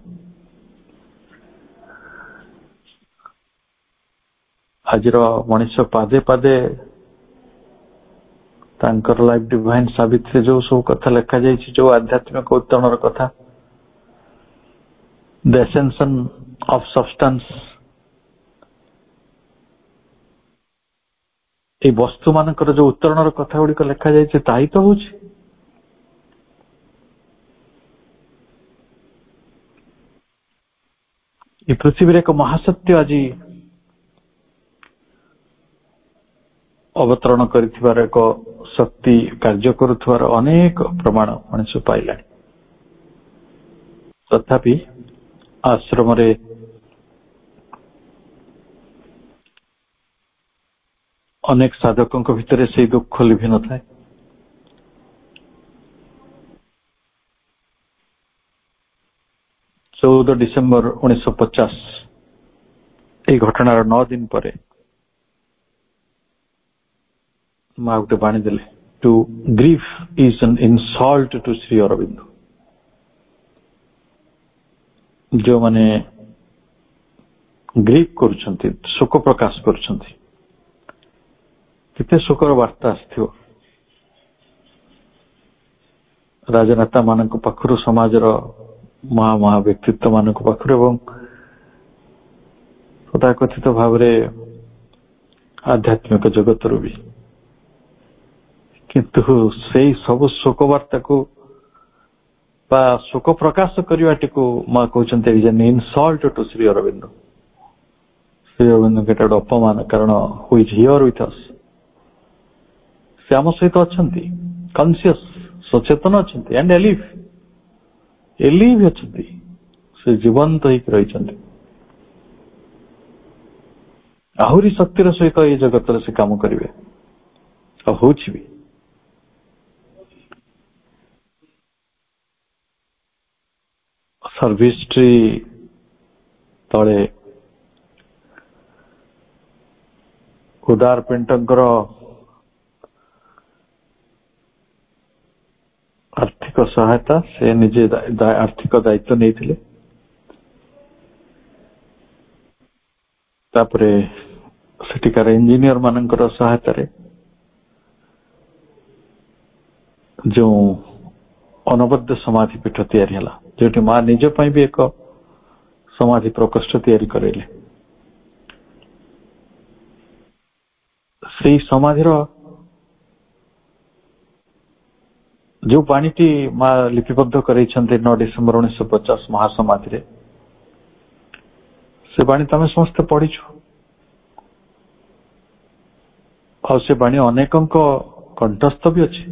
Speaker 3: आजिर मनीष पादे पादे तांकर लाइफ डिवाइन सावित्री जो सब कथा लिखा जाइछि, जो आध्यात्मिक उत्तरणर कथा, द एसेंशन ऑफ सब्सटेंस, ए वस्तु मानकर जो उत्तरणर कथा गुड़िक लिखा जाइछि ताही तो होछि. ए पृथ्वी एक महासत्य आज अवतरण कर एक शक्ति कार्य करुवार अनेक प्रमाण मनुष्य पाइला। तथापि आश्रम रे अनेक साधकों भितर से दुख लिभि न थाए। चौदह डिसेम्बर 1950 ये घटनार 9 दिन पर माँ गोटे बाणी देले, to grief is an insult to Shri Aurobindo. जो माने ग्रीफ करुछंती, शोक प्रकाश करुछंती, किते शोकर वार्ता आस्थ्यो राजनेता मानक पाखरु, समाजर महा व्यक्तित्व मानक पाखरु एवं तथाकथित भाव आध्यात्मिक जगत भी। किंतु से सब शोक वार्ता को शोक प्रकाश करने को माँ कहते इनसल्ट टू श्री अरविंद। श्री अरविंद के अपमान, कारण who is here with us, से आम सहित अच्छा कॉन्शियस सचेतन अच्छा एंड एलिव अच्छा, से जीवंत होकर रही आहरी शक्तिर सहित ये जगत से काम करेंगे हो भी। सर्विस ट्री तले उदार पिंटर आर्थिक सहायता से निजे आर्थिक दायित्व नहीं थिले। तापरे सेटिकार इंजीनियर मानकर सहायता रे जो अनबद्ध समाधि पीठ तैयारी हला, जो माँ निज पई भी एक समाधि प्रकोष्ठ तैयारी करेले। से समाधिर जो बाणीटी माँ लिपिबद्ध कर 9 डिसेम्बर 1950 महासमाधि रे, से बाणी तमें समस्त पढ़ीछु और से बाणी अनेकों कंठस्थ भी अच्छी।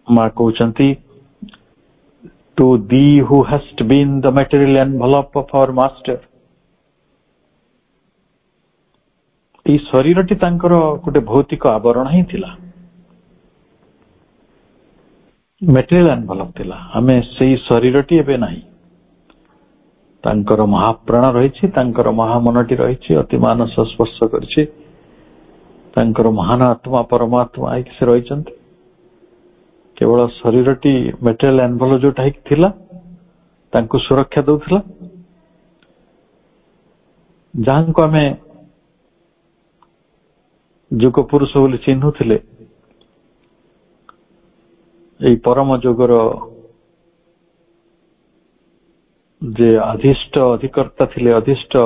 Speaker 3: माँ कहते to thee who hast been the material envelope of our master. ई शरीरटी तांकर गोटे भौतिक आवरण ही थिला, मटेरियल एनवेलप थिला। हमें सेई शरीरटी एबे नाही, तांकर महाप्राण रही, तांकर महामनटी रही, अति मानस स्पर्श करछि, तांकर महान आत्मा परमात्मा आई से रही। केवल शरीरटी मटेरियल एनवेलप जोटा थिला तांको सुरक्षा दउथिला, जहां को हमें जोग पुरुष बोली चिन्हुथिले। एई परम जोगर जे अधिष्ट अधिकर्ता थिले, अधिष्ट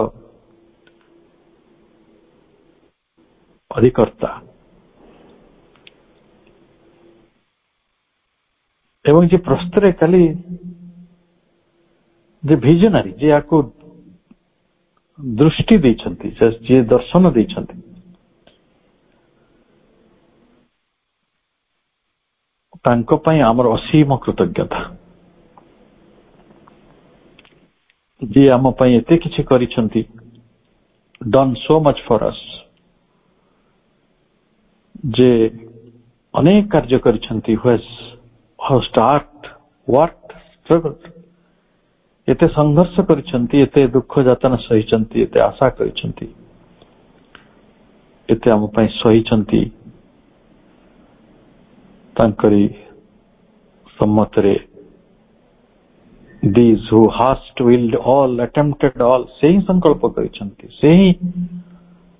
Speaker 3: अधिकर्ता एवं जे प्रस्तरे खाली जे विजनरी जे आको दृष्टि देछंती, जे दर्शन देछंती, तांको पई आमर असीम कृतज्ञता। जे आम पई एते किछि करिसंती, done so much for us, जे अनेक कार्य करिसंती, हु स्टार्ट वर्क स्ट्रगल, एते संघर्ष करिसंती, एते दुख जातन सहिसंती, एते आशा करिसंती, एते आम पई सहिसंती। तांकरी सम्मतरे these who hast willed all, attempted all, से ही संकल्प करिसंती, से ही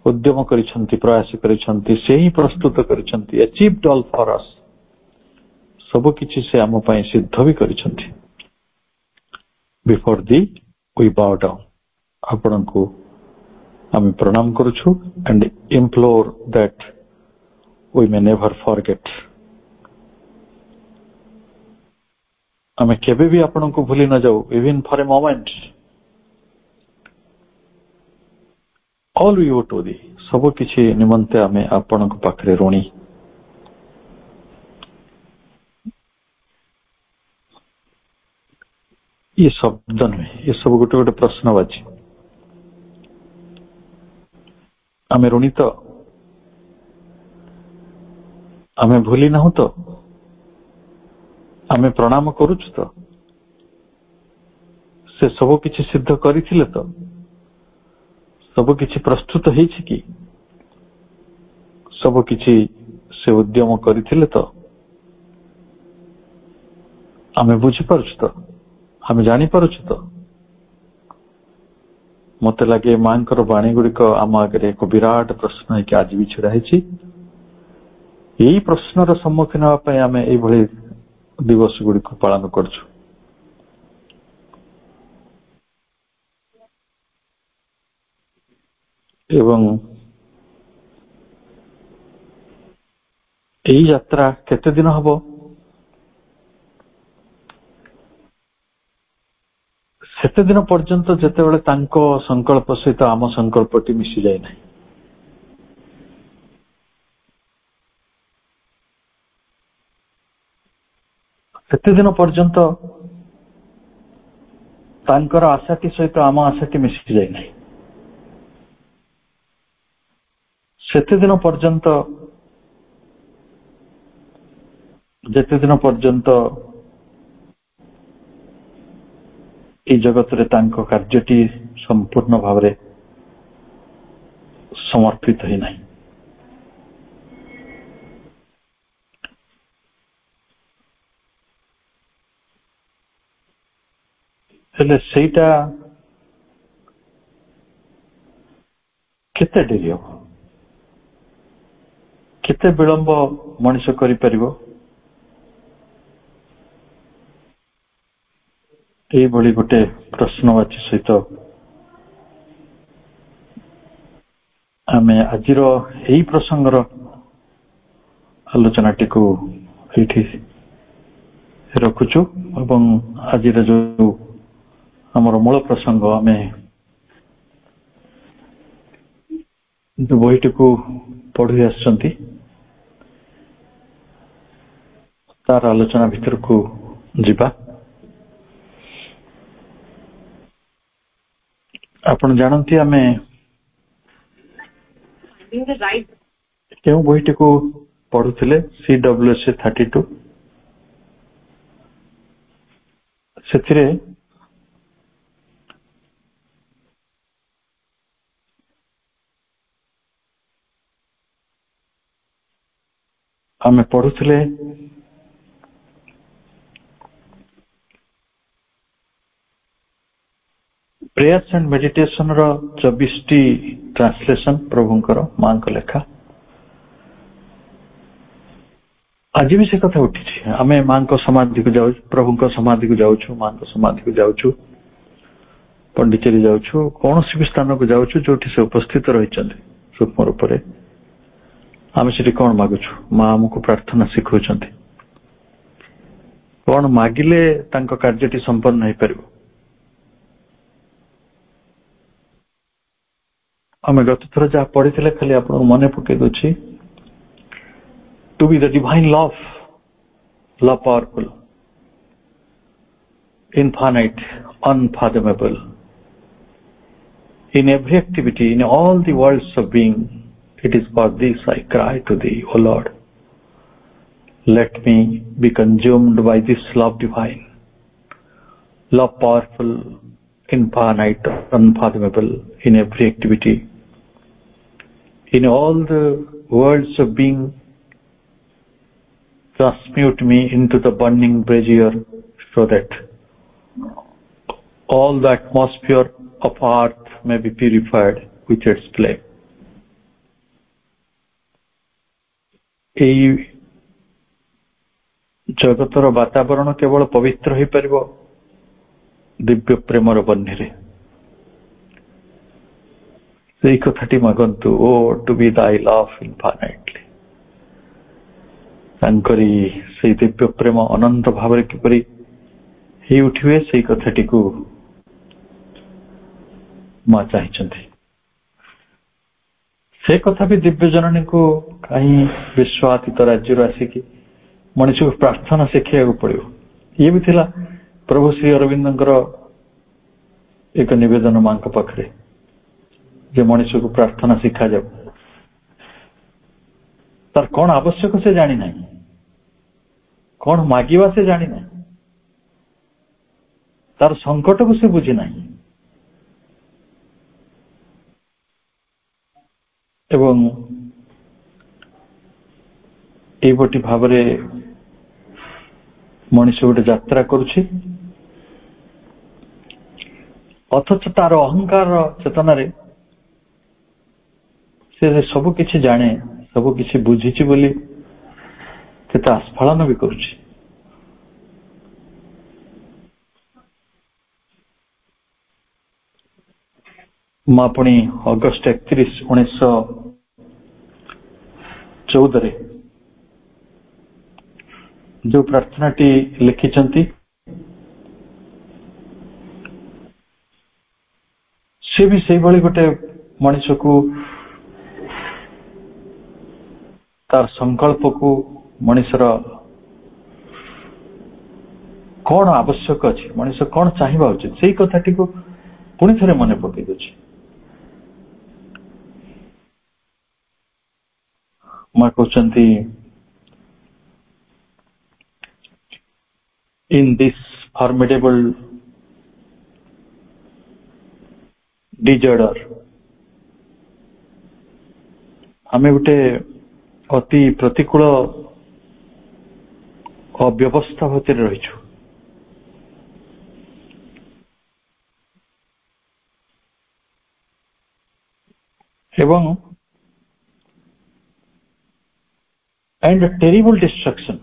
Speaker 3: उद्यम करिसंती, प्रयास करिसंती, से ही प्रस्तुत करिसंती, achieved all for us, सब किछि से आम पई सिद्ध भी करिसंती। Before thee we bow down, आपण को आम प्रणाम करूछु and implore that we may never forget. आम केबे भी आपण को भूली न जाऊ, even for a moment. all we owe to thee, ସବୁ କିଛି ନିମନ୍ତେ ଆମେ ଆପଣଙ୍କ ପାଖରେ ଋଣୀ। ये शब्द नुहे, ये सब गोटे गोटे प्रश्नवाची। आमे ऋणी तो, आमे भूली ना तो, आमे प्रणाम करुच तो, से सब किछि सिद्ध करिथिले तो, सब किछि प्रस्तुत हेछि कि, सब किछि से उद्यम करिथिले तो, आमे बुझी पारुछ तो, आमे जानी पारुछ तो। मते लगे मांकर बाणी गुड़िक आम आगे एक विराट प्रश्न है कि आज भी छिड़ा है। यही प्रश्नर सम्मुखीन होगापी आम ये दिवस गुड़िक पालन करछु। एवं यही यात्रा केते दिन हबो, सेते दिन पर्यंत जेतेबेले तांको संकल्प सहित आम संकल्पटी मिसी जाए ना। सेते दिन पर्यंत तांकर आशाटी सहित आम आशाटी मिसी जाए ना। सेते दिन पर्यंत जेते दिन पर्यंत ये जगत रे तांको कार्यटी संपूर्ण भाव रे समर्पित ही नहीं। हेले सेटा केते डेरी हो, केते विलंब मनुष्य करि परिबो। ये बड़ी गोटे प्रश्नवाची सहित आम आज यही प्रसंगर आलोचनाटी को ये रखुचु। आज जो आमर मूल प्रसंग आम जो बहीटी को पढ़ी आसचंती तार आलोचना भितर को जिबा। आपण जानती आमे क्यों बहीटी को पढ़ुले CWSA 32 से आमे पढ़ुले प्रेयर्स एंड मेडिटेशन रो 24टी ट्रांसलेशन प्रभुंकर मां को लेखा। आज भी से कथा उठी आमे मां को समाधि को जाऊ, प्रभु को समाधि को जाऊछु, मां को समाधि को जाऊछु, पंडिचेरी जाऊछु, कौन सी भी स्थान को जाऊछु जोठी से उपस्थित रही सूक्ष्म रूप से आम से कौन मागुछु। मां आमको प्रार्थना शिखौछंती, कौन मागिले तांको कार्यटी संपन्न हो पारिबो। आम गत थर जहाँ पढ़ी खाली आप मन पकई दूसरी to be the divine love, love powerful, infinite, unfathomable in every activity, in all the worlds of being. It is for this I cry to thee, O Lord. Let me be consumed by this love divine, love powerful, infinite, unfathomable in every activity, in all the worlds of being. Transmute me into the burning brazier so that all the atmosphere of earth may be purified with its flame. এই जगतर वातावरण केवल पवित्र हो पार दिव्य प्रेमर बन्ही से कथाटी मागंतु, O to be thy love infinitely. तांकरी से दिव्य प्रेम अनंत भाव किपरि ही उठिवे से कथाटी को मां चाहिए। से कथा भी दिव्य जननी को कहीं विश्वातीत राज्य आसिकी मनुष्य को प्रार्थना शिखा पड़ो। ये भी थिला प्रभु श्री अरविंदर एक निवेदन मां पाखे जे मनुष्य को प्रार्थना शिखा जाऊ। तार कौन आवश्यक से जानी ना, कौन मागिवा से जानी ना, तार संकट को से बुझी ना। एवं एबटी भाव मनुष्य गोटे यात्रा करुछि, अथच तार अहंकार चेतना रे से सब किछि जाने, सब किछि बुझिछि बोली से आस्फालन भी करुछि। मां पुणी अगस्ट 31, 1914 जो प्रार्थना टी लिखिछंती से भी से भली गोटे मनुष्य को तार संकल्प को मनुष्यर कौन आवश्यक अच्छी, मनुष्य कौन चाहिए उचित से कथाटी को पुणी थे मन पकई दे। मां कहते इन दिस फॉर्मिडेबल डिजॉर्डर हमें गोटे अति प्रतिकूल अव्यवस्था भितर रहीछु। एवं एंड टेरिबल डिस्ट्रक्शन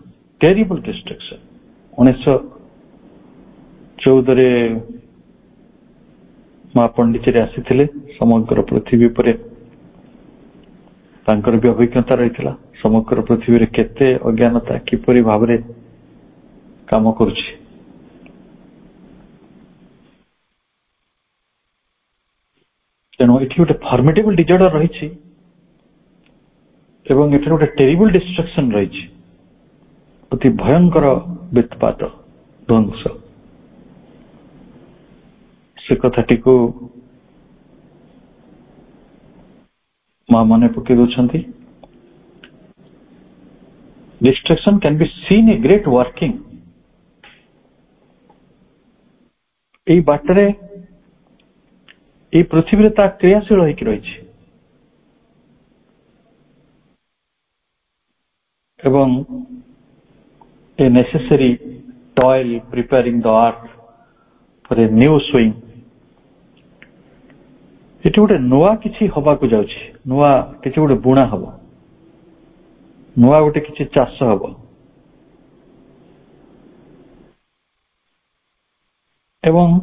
Speaker 3: 1914 मां पंडिचेरी आसी समग्र पृथ्वी पर तांकर भी अभिज्ञता रही। समग्र पृथ्वी रे केते अज्ञानता किपरि भाव रे काम करुछि। तेणु ये गोटे फॉर्मिडेबल डिजॉर्डर रही एवं ये गोटे टेरिबल डिस्ट्रक्शन रही, अति भयंकर वित्पात ध्वंस। से कथाटी को मां मने पकई दौरान destruction can be seen a great working. ये बाटरे ये पृथ्वी ता क्रियाशील होकर रही एवं a necessary toil preparing the earth for a new swing. ये गोटे नुआ किसी हवा को जाउछि, नुआ किसी गोटे बुणा हवा, नुआ गोटे किसी चाष हवा। एवं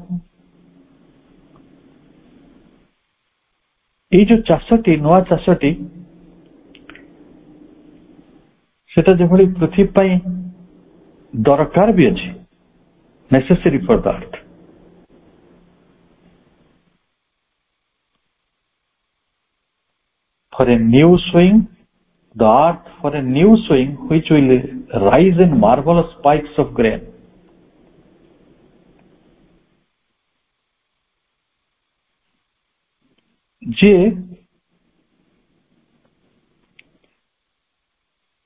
Speaker 3: ये जो चाषटी नुआ चाषटी सेटा जो भली पृथ्वी पाई दरकार भी अच्छी, necessary for the earth. For a new swing, the earth for a new swing which will rise in marvelous spikes of grain. जे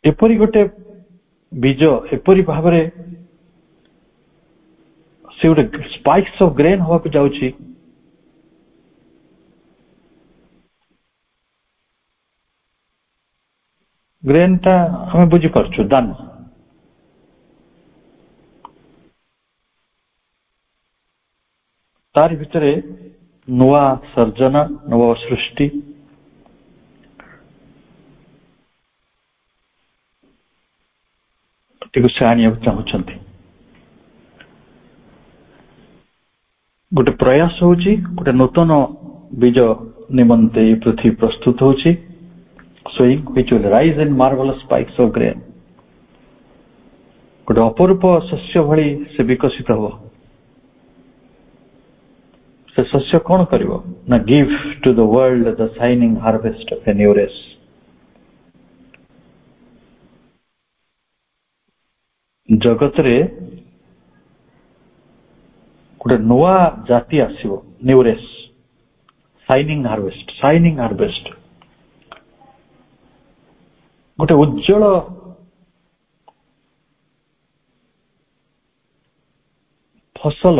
Speaker 3: एपरी गोटे बीज एपरी भाव से गोटे स्पाइक्स ऑफ ग्रेन हवा को जाउछि। ग्रेन टा हमें बुझी पारछु दान। तार भितरे नुआ सर्जन नुआ सृष्टि से आने चाहते गोटे प्रयास होची, गोटे नूतन बीज निमंते पृथ्वी प्रस्तुत होची। Swing which will rise in marvelous spikes of grain. गोटे अपरूप शस्य भली से विकसित हो। से शस्य कौन करिवो? na give to the world the shining harvest of a new race. जगत रे गोटे नुआ जाति आसीबो, न्यू रेस, शाइनिंग हार्वेस्ट गोटे उज्जवल फसल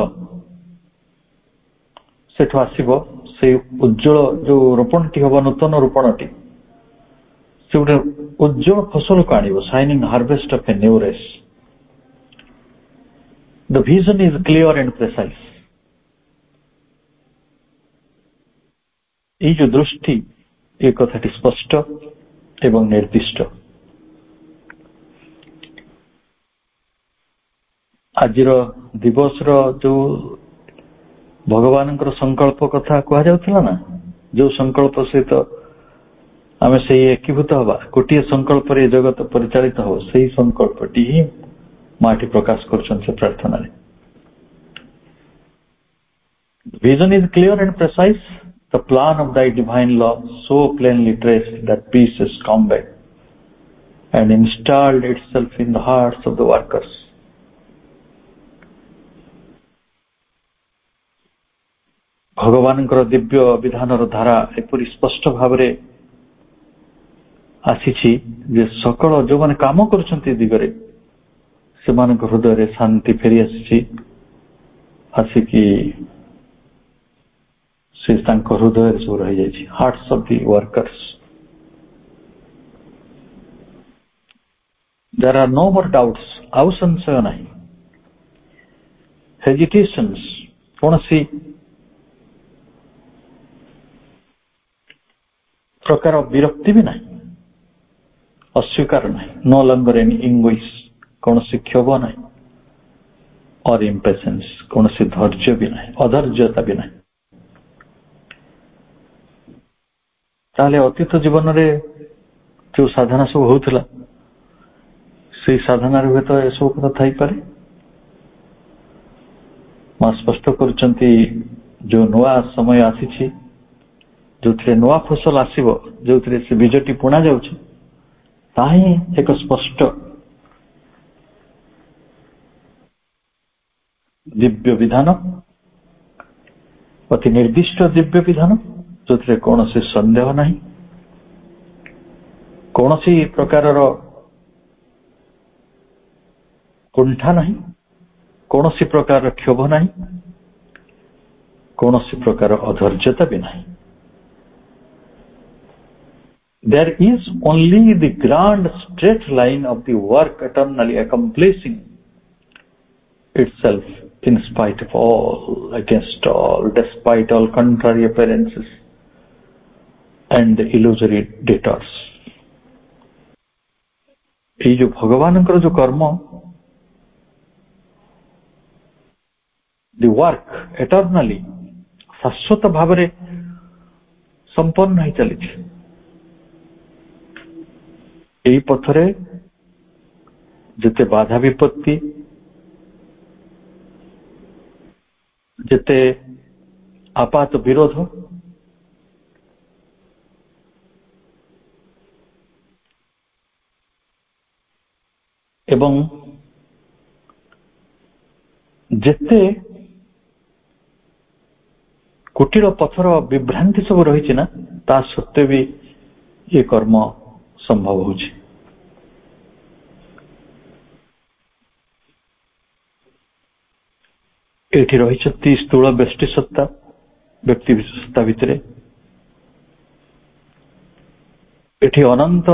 Speaker 3: सेठु आसीबो। से उज्जवल जो रोपणटी हम नूतन रोपणटी से गोटे उज्जवल फसल को आनिबो, shining harvest of a new race. The vision is clear and precise. ये जो दृष्टि ये कथाटी स्पष्ट एवं निर्दिष्ट। आज दिवस जो भगवान संकल्प कथा कह जाउथिला ना, जो संकल्प सहित आमे से एकीभूत हवा, गोटे संकल्प रे जगत परिचालित हो, सही संकल्पटी ही माटी प्रकाश कर प्रार्थना रे। Vision is clear and precise, the plan of thy divine law so plainly traced that peace has come back and installed itself in the hearts of the workers. भगवान दिव्य विधान धारा एपरी स्पष्ट भाव आसी जे सकल जो माने काम कर दिगरे से हृदय शांति फेरी आसिकी से हृदय सब रही जाए, hearts of the workers. There are no more doubts, आउ संशय नहीं, हेजिटेशंस कौन सी प्रकार विरक्ति भी नहीं, अस्वीकार नहीं, नो लंगर एनी इंग्विश, कौन सी क्षोभ नहीं, और इम्पेशेंस कौन सी धैर्य भी नहीं, अधैर्यता भी नहीं। ताले अतीत जीवन रे जो साधना सब होउथला से साधना रे तो ए सब कथा थाई पारे। मां स्पष्ट करूचंती जो नुआ समय आसीछि, जो नुआ फसल आसीबो, जो से बीजटी पुणा जाउछ, ताही एक स्पष्ट दिव्य विधान, अति निर्दिष्ट दिव्य विधान, जो कौन सी संदेह नहीं, कौन सी प्रकार कुंठा नहीं, कौन सी प्रकार क्षोभ नहीं, कौन सी प्रकार अधैर्यता भी नहीं। There is only the grand straight line of the work eternally accomplishing itself in spite of all, against all, despite all contrary appearances and the illusory detours. ये जो भगवान जो कर्म, the work eternally शाश्वत भाव रे संपन्न ही चली, यही पथरे जिते बाधा विपत्ति, जिते आपात विरोध, एवं जिते कुटीर पथर विभ्रांति सब रही ना, ता सत्वे भी ये कर्म संभव होछि। एठी रही स्थूल व्यष्टि सत्ता, व्यक्ति सत्ता भितर एठी अनंत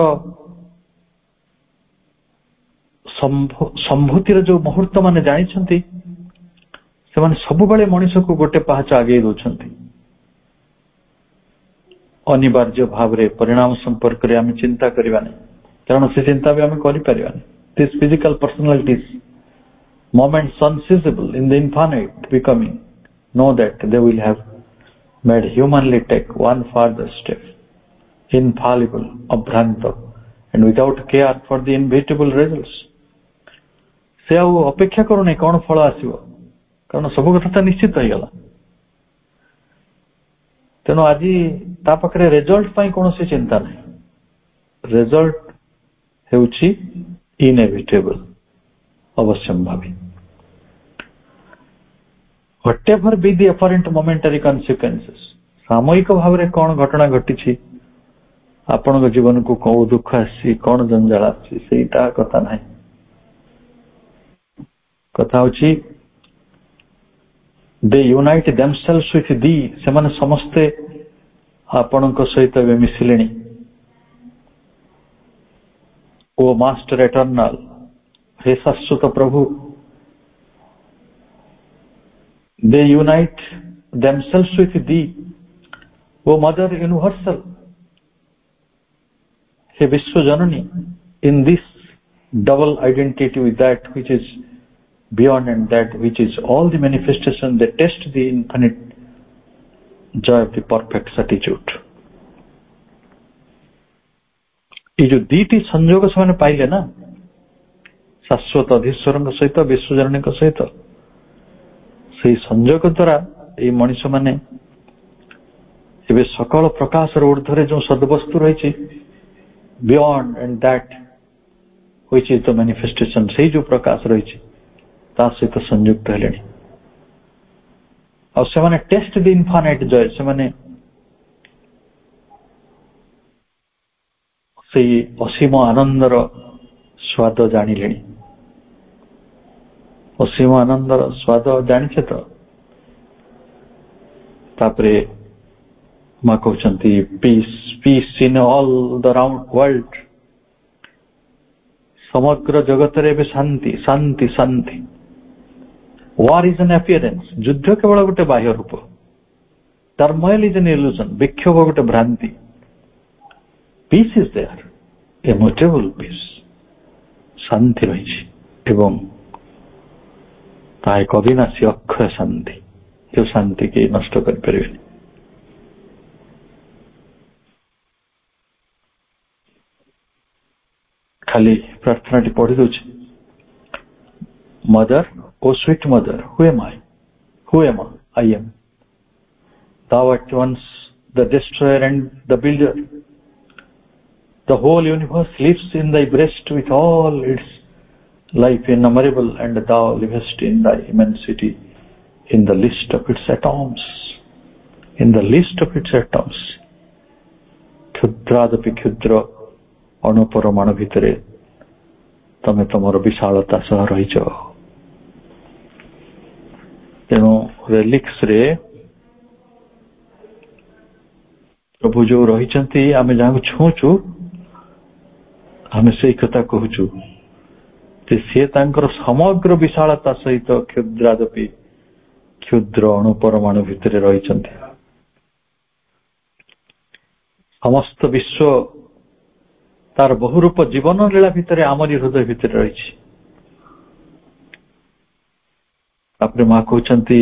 Speaker 3: संभूतिर जो मुहूर्त माने जानिछंती, से माने सब बेले मनुष्य को गोटे पहाच आगे दउछंती। अनिवार्य भाव रे परिणाम संपर्क रे आमे चिंता करिवा नै, कारण से चिंता भी आमे करि परिवा नै। This physical personalities moments unseizable in the infinite becoming know that they will have made humanly take one further step, infallible, abhranta, and without care for the inevitable results. से अपेक्षा करू नहीं कौन फल आसो, कारण सब कथा तो निश्चित हो गला। तेणु आज ता पाखरे रिजल्ट कौन चिंता नहीं, रिजल्ट हेउछि इनएविटेबल, अवश्यंभावी। Whatever be the apparent momentary consequences, सामयिक भाव में कौन घटना घटी आपण जीवन को कौ दुख आसी कौन जंजाल आसी कथा ना, कथा होची दे यूनाइट देमसेल्व्स विथ दी, से माने समस्ते आपण सहित मिसिले। ओ मास्टर एटर्नल, हे शाश्वत प्रभु, they unite themselves with thee, O mother universal, हे विश्व जननी, in this double identity with that which is beyond and that which is all the manifestation, they test the infinite joy of the perfect certitude। ये जो दीटी संयोग से पाइले ना, शाश्वत अधीश्वर सहित विश्वजननी सहित, से संयोग द्वारा ये मनीष माने एवं सकल प्रकाश ऊर्ध्वे जो सदवस्तु रही beyond and that which is the manifestation, से जो प्रकाश रही सहित संयुक्त हेले और से माने टेस्ट द इनफाइनाइट जॉय, से माने से असीम आनंदर स्वाद जानिले, असीम आनंदर स्वाद जानिछे तो तापरे माँ कहते peace peace in all the round world, समग्र जगत रे शांति शांति शांति। वार इज एन अपीयरेंस, युद्ध केवल गोटे बाह्य रूप, टर्मोइल इज एन इल्यूजन, विक्षोभ गोटे भ्रांति, पीस इज देयर, इमोटेबल पीस, शांति रही एवं एक अविनाशी अक्षय शांति, ये शांति के नष्ट कर पारे। खाली प्रार्थना पढ़ी दौर, mother, O sweet mother, who am I, who am I am, thou at once the destroyer and the builder, the whole universe lives in thy breast with all its life innumerable, and thou livest in thy immensity in the least of its atoms, in the least of its atoms, क्षुद्रादपि क्षुद्र अणुपरमाणु भितर तमे तुमर विशालता सह रहीच। तेणु relics रे प्रभु जो रही आम जहाँ छुचु आम से कथा कहूचु सी समग्र विशालता सहित क्षुद्रादपि क्षुद्र अणुपरमाणु भितर रही समस्त विश्व तार बहुरूप जीवन लीला भितर आमरी हृदय भितर रही। माँ कहते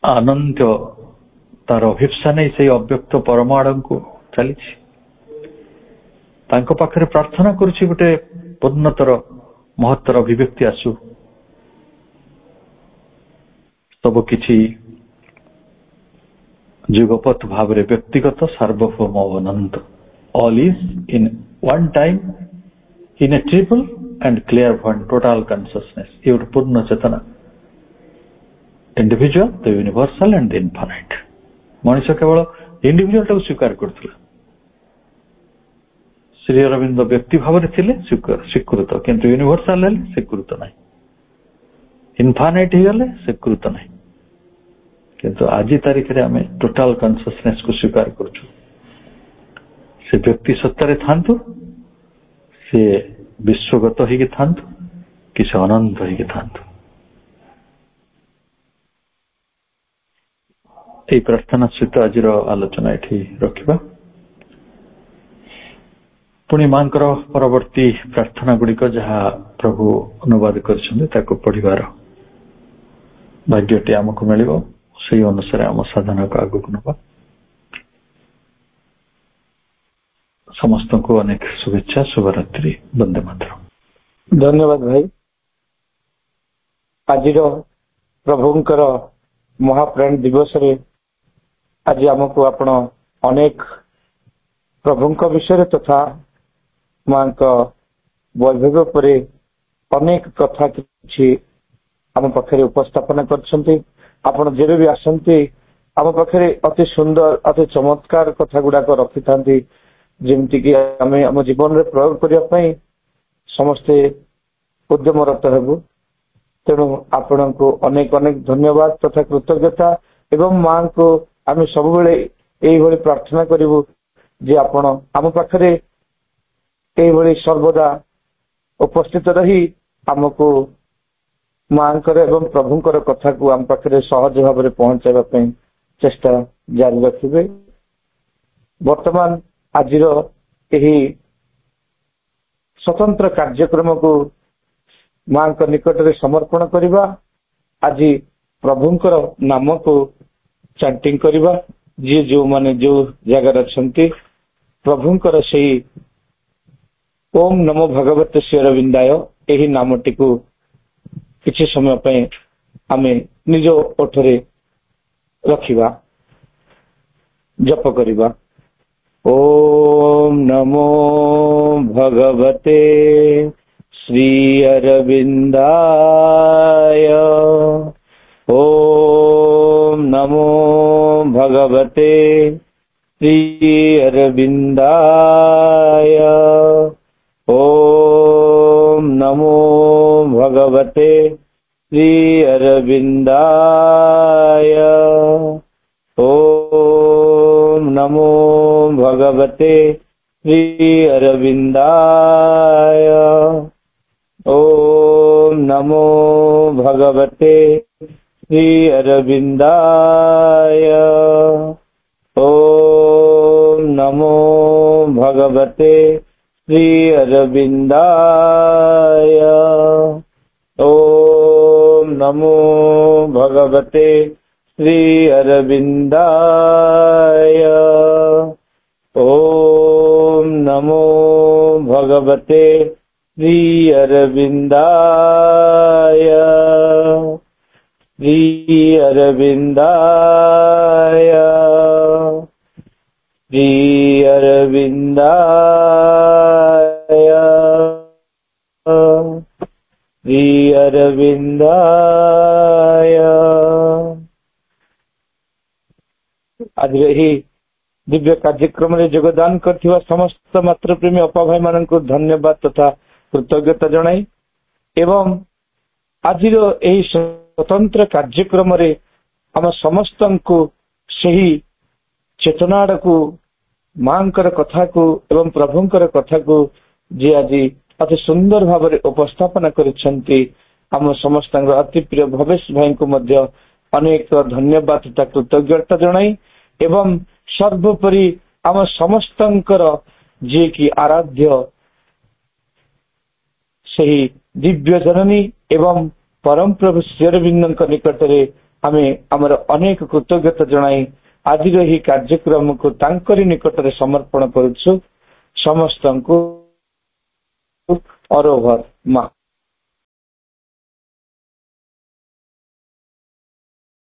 Speaker 3: आनंद तार अभिप्सा नहीं से अव्यक्त परमाणु को चली पाखरे प्रार्थना करुछि गोटे पूर्णतर महत्तर अभिव्यक्ति आसु, सब किछि जुगपथ भाव व्यक्तिगत सार्वभौम अनंत, all is in one time in a triple and clear one total consciousness, ये पूर्ण चेतना, individual the universal and the infinite. मनुष्य केवल इंडिविजुअल टाको स्वीकार करथिला, श्री अरविंद व्यक्ति भाव में थिले स्वीकृत, किंतु यूनिवर्सल हेले स्वीकृत नहीं, इनफाइनाइट हो गले स्वीकृत नहीं, किंतु आज तारीख में आम टोटल कॉन्शियसनेस को स्वीकार करुछु। से व्यक्ति सत्तारे थांतु, से विश्वगत होगी थांतु, कि से अनंत होगी थांतु। यही प्रार्थना सहित आज आलोचना ये रखा। पुणी मां परवर्ती प्रार्थना गुड़िक जहाँ प्रभु अनुवाद कर पढ़िबार भाग्यटी आमको मिल, से अनुसार आम साधना को आगक नवा। समस्त को अनेक शुभेच्छा, शुभरात्रि, वंदे मातरम।
Speaker 1: धन्यवाद भाई। आज प्रभुंकर
Speaker 4: महाप्राण दिवस रे आज आमको आपण अनेक प्रभुंक विषय तथा मां वैभव पर अनेक कथा किछि आम पाखे उपस्थापन करछन्ति। आपण जेबे भी आसंती आम पाखे अति सुंदर अति चमत्कार कथा गुड़ाक रखि थांती जेमति कि आमे आम जीवन रे प्रयोग करिया पई समस्ते उद्यमरत हेबु। तेणु आपण को अनेक अनेक धन्यवाद तथा कृतज्ञता एवं मां को आमे सब बेले एई भली प्रार्थना करिवु जे आपण आम पाखे एई भली सर्वदा उपस्थित रही आमको मांकर एवं प्रभुंकर कथा को आम पाखे सहज भाव में पहुंचाइबा पई चेष्टा जारी रखिबे। वर्तमान आज एही स्वतंत्र कार्यक्रम को मां निकट में समर्पण करवा। आज प्रभुंकर नाम को चैंटिंग करवा। जी जो माने जो जगह अच्छे प्रभुंकर से ओम नमो भगवते श्री अरविंदाय यही नामटी को किसी समय पे आमे निज ओठरे रखिबा जप करिबा। ओम नमो भगवते श्री अरविंदाय। ओम नमो भगवते श्री अरविंदाय। ओम नमो भगवते श्री अरविंदाय। ओम नमो भगवते श्री अरविंदाय। ओम नमो भगवते श्री अरविंदाय। ओम नमो भगवते श्री अरविंदाय। ओम नमो भगवते श्री अरविंदाय। ओम नमो भगवते श्री अरविंदाय। श्री अरविंदाय। श्री अरविंदाय। श्री अरविंदाय। आज यही दिव्य कार्यक्रम में योगदान करथिबा समस्त मात्र प्रेमी अपा भाई मान को धन्यवाद तथा कृतज्ञता जनाई एवं आज यही स्वतंत्र कार्यक्रम रे आम समस्त को सही चेतना को मांकर कथा को एवं प्रभुंकर कथा को जी आज अति सुंदर भाव में उपस्थापन करिसेंती आम समस्त अति प्रिय भवेश भाई को मध्य अनेक धन्यवाद तथा कृतज्ञता जनाई एवं सर्वोपरि आम समस्तंकर जे कि आराध्य सही दिव्य जननी एवं परम प्रभु श्री अरविंद निकट में आमे आमर अनेक कृतज्ञता जनाई आज ही कार्यक्रम को तांकरी निकट में समर्पण करुछु। समस्त को अरोभर मां।